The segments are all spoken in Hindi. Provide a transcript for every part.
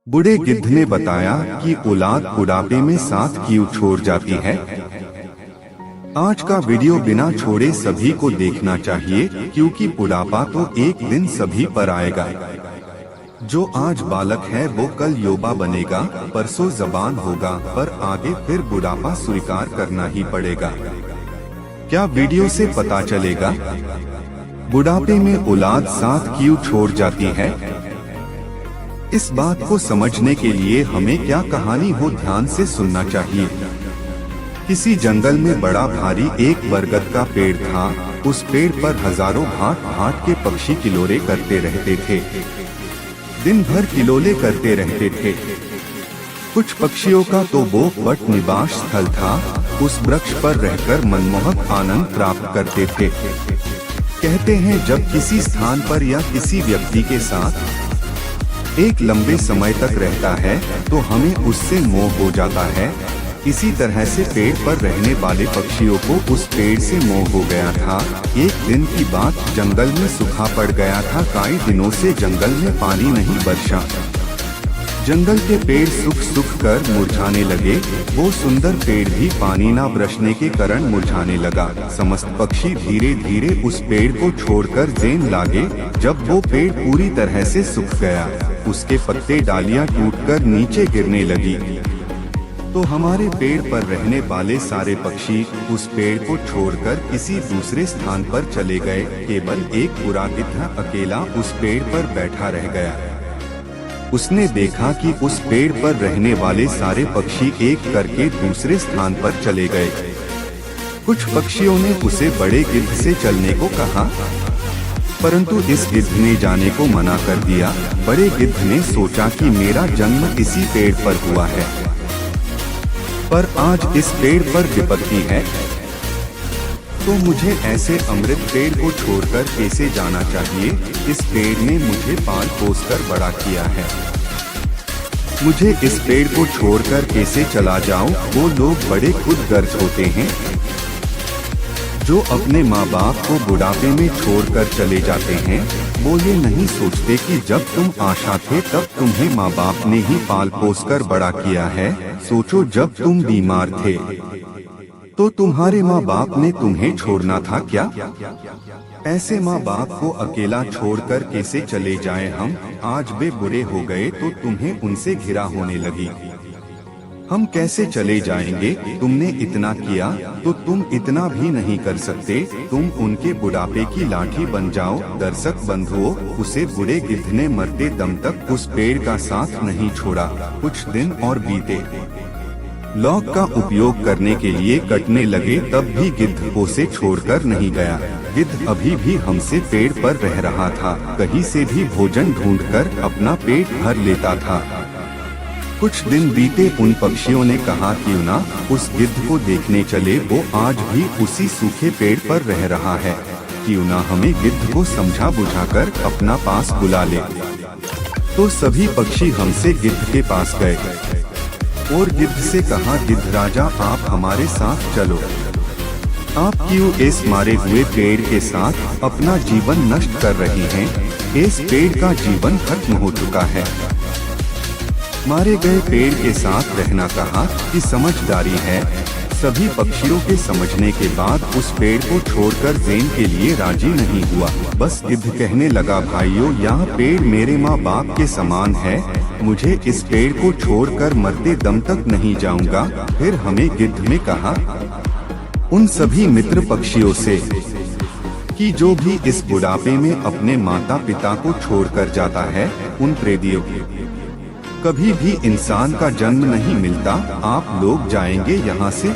बूढ़े गिद्ध ने बताया कि औलाद बुढ़ापे में साथ क्यों छोड़ जाती है। आज का वीडियो बिना छोड़े सभी को देखना चाहिए, क्योंकि बुढ़ापा तो एक दिन सभी पर आएगा। जो आज बालक है वो कल युवा बनेगा, परसों जवान होगा, पर आगे फिर बुढ़ापा स्वीकार करना ही पड़ेगा। क्या वीडियो से पता चलेगा बुढ़ापे में औलाद साथ क्यों छोड़ जाती है? इस बात को समझने के लिए हमें क्या कहानी हो ध्यान से सुनना चाहिए। किसी जंगल में बड़ा भारी एक बरगद का पेड़ था। उस पेड़ पर हजारों भांट के पक्षी किलोरे करते रहते थे। दिन भर किलोले करते रहते थे। कुछ पक्षियों का तो वो वट निवास स्थल था। उस वृक्ष पर रहकर मनमोहक आनंद प्राप्त करते थे। कहते हैं जब किसी स्थान पर या किसी व्यक्ति के साथ एक लंबे समय तक रहता है तो हमें उससे मोह हो जाता है। इसी तरह से पेड़ पर रहने वाले पक्षियों को उस पेड़ से मोह हो गया था। एक दिन की बात, जंगल में सूखा पड़ गया था। कई दिनों से जंगल में पानी नहीं बरसा। जंगल के पेड़ सूख कर मुरझाने लगे। वो सुंदर पेड़ भी पानी न बरसने के कारण मुरझाने लगा। समस्त पक्षी धीरे धीरे उस पेड़ को छोड़कर जेन लागे। जब वो पेड़ पूरी तरह से सूख गया, उसके पत्ते डालियां टूटकर नीचे गिरने लगी। तो हमारे पेड़ पर रहने वाले सारे पक्षी उस पेड़ को छोड़कर किसी दूसरे स्थान पर चले गए। केवल एक बुरा गिद्ध अकेला उस पेड़ पर बैठा रह गया। उसने देखा कि उस पेड़ पर रहने वाले सारे पक्षी एक करके दूसरे स्थान पर चले गए। कुछ पक्षियों ने उसे बड़े गिद्ध से चलने को कहा, परंतु इस गिद्ध ने जाने को मना कर दिया। बड़े गिद्ध ने सोचा कि मेरा जन्म इसी पेड़ पर हुआ है, पर आज इस पेड़ पर विपत्ति है, तो मुझे ऐसे अमृत पेड़ को छोड़कर कैसे जाना चाहिए। इस पेड़ ने मुझे पाल पोस कर बड़ा किया है, मुझे इस पेड़ को छोड़कर कैसे चला जाऊं। वो लोग बड़े खुदगर्ज होते हैं जो अपने माँ बाप को बुढ़ापे में छोड़कर चले जाते हैं। वो ये नहीं सोचते कि जब तुम आशा थे तब तुम्हें माँ बाप ने ही पाल पोस कर बड़ा किया है। सोचो जब तुम बीमार थे तो तुम्हारे माँ बाप ने तुम्हें छोड़ना था क्या? ऐसे माँ बाप को अकेला छोड़कर कैसे चले जाएं हम। आज वे बुरे हो गए तो तुम्हें उनसे घिरा होने लगी। हम कैसे चले जाएंगे? तुमने इतना किया तो तुम इतना भी नहीं कर सकते। तुम उनके बुढ़ापे की लाठी बन जाओ। दर्शक बंधुओं, उसे बूढ़े गिद्ध ने मरते दम तक उस पेड़ का साथ नहीं छोड़ा। कुछ दिन और बीते। लॉक का उपयोग करने के लिए कटने लगे, तब भी गिद्ध उसे छोड़कर नहीं गया। गिद्ध अभी भी हमसे पेड़ पर रह रहा था। कहीं से भी भोजन ढूंढकर अपना पेट भर लेता था। कुछ दिन बीते। उन पक्षियों ने कहा क्यों ना उस गिद्ध को देखने चले, वो आज भी उसी सूखे पेड़ पर रह रहा है। क्यों ना हमें गिद्ध को समझा बुझाकर अपना पास बुला ले। तो सभी पक्षी हमसे गिद्ध के पास गए और गिद्ध से कहा, गिद्ध राजा आप हमारे साथ चलो। आप क्यों इस मारे हुए पेड़ के साथ अपना जीवन नष्ट कर रही हैं? इस पेड़ का जीवन खत्म हो चुका है। मारे गए पेड़ के साथ रहना कहा कि समझदारी है। सभी पक्षियों के समझने के बाद उस पेड़ को छोड़कर जेन के लिए राजी नहीं हुआ। बस गिद्ध कहने लगा, भाइयों यह पेड़ मेरे माँ बाप के समान है। मुझे इस पेड़ को छोड़कर मरते दम तक नहीं जाऊंगा। फिर हमें गिद्ध ने कहा उन सभी मित्र पक्षियों से कि जो भी इस बुढ़ापे में अपने माता पिता को छोड़कर जाता है, उन प्रेदियों कभी भी इंसान का जन्म नहीं मिलता। आप लोग जाएंगे यहाँ से।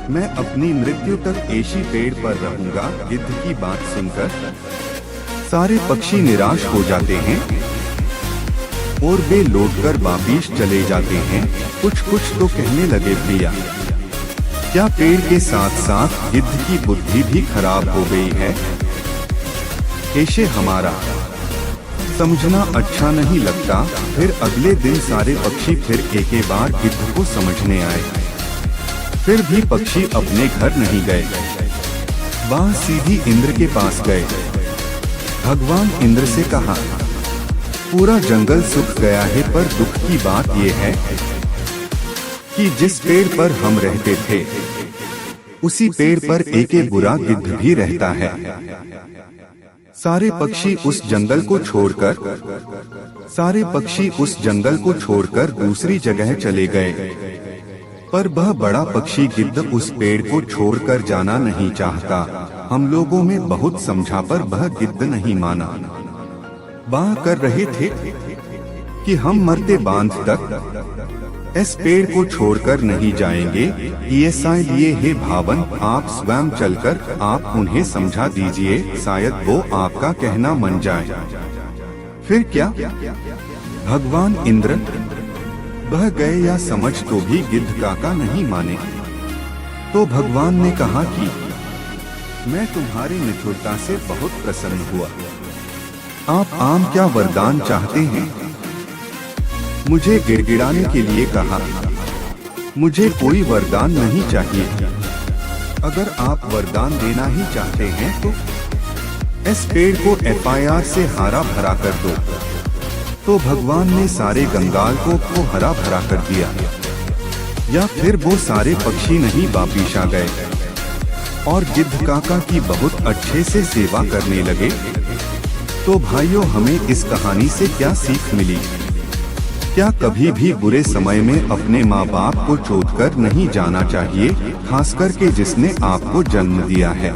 मैं अपनी मृत्यु तक ऐसी पेड़ पर रहूंगा। गिद्ध की बात सुनकर सारे पक्षी निराश हो जाते हैं और वे लौटकर वापिस चले जाते हैं। कुछ तो कहने लगे, प्रिया क्या पेड़ के साथ साथ गिद्ध की बुद्धि भी खराब हो गई है? ऐसे हमारा समझना अच्छा नहीं लगता। फिर अगले दिन सारे पक्षी फिर एक बार गिद्ध को समझने आए। फिर भी पक्षी अपने घर नहीं गए। वह सीधी इंद्र के पास गए। भगवान इंद्र से कहा, पूरा जंगल सूख गया है, पर दुख की बात यह है कि जिस पेड़ पर हम रहते थे उसी पेड़ पर एक बुरा गिद्ध भी रहता है। सारे पक्षी उस जंगल को छोड़कर दूसरी जगह चले गए, पर वह बड़ा पक्षी गिद्ध उस पेड़ को छोड़कर जाना नहीं चाहता। हम लोगों में बहुत समझा, पर वह गिद्ध नहीं माना। वाह कर रहे थे कि हम मरते बांध तक इस पेड़ को छोड़कर नहीं जाएंगे। इसलिए हे भावन, आप स्वयं चलकर आप उन्हें समझा दीजिए, शायद वो आपका कहना मान जाए। फिर क्या? भगवान इंद्र बह गए या समझ तो भी गिद्ध काका नहीं माने। तो भगवान ने कहा कि मैं तुम्हारी निठुरता से बहुत प्रसन्न हुआ। आप क्या वरदान चाहते हैं? मुझे गिड़गिड़ाने के लिए कहा। मुझे कोई वरदान नहीं चाहिए। अगर आप वरदान देना ही चाहते हैं तो इस पेड़ को FIR से हरा भरा कर दो। तो भगवान ने सारे गंगाल को हरा भरा कर दिया, या फिर वो सारे पक्षी नहीं वापिस आ गए और गिद्ध काका की बहुत अच्छे से सेवा करने लगे। तो भाइयों, हमें इस कहानी से क्या सीख मिली? क्या कभी भी बुरे समय में अपने माँ बाप को छोड़कर नहीं जाना चाहिए, खासकर के जिसने आपको जन्म दिया है।